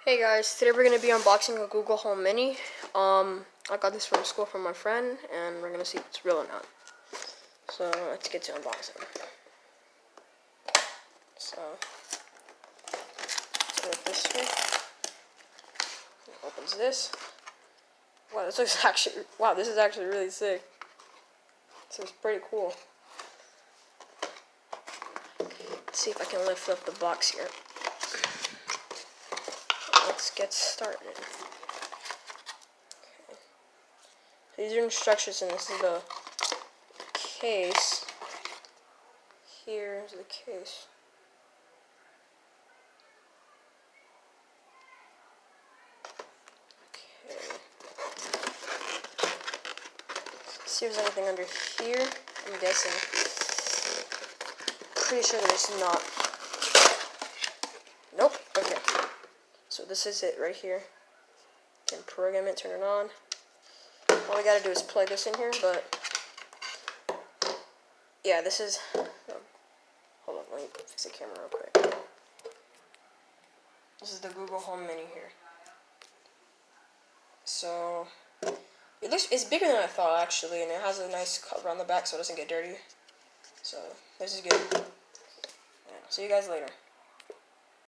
Hey guys, today we're going to be unboxing a Google Home Mini. I got this from school from my friend, and we're going to see if it's real or not. So, let's get to unboxing. So, do it this way. It opens this. Wow, this looks this is actually really sick. This is pretty cool. Let's see if I can lift up the box here. Let's get started. Okay. These are instructions, and this is the case. Here's the case. Okay. Let's see if there's anything under here. I'm guessing. Pretty sure there's not. Nope. Okay. So this is it right here. You can program it, turn it on. All we gotta do is plug this in here, but yeah, this is. Hold on, let me fix the camera real quick. This is the Google Home Mini here. So it's bigger than I thought actually, and it has a nice cover on the back so it doesn't get dirty. So this is good. Yeah, see you guys later.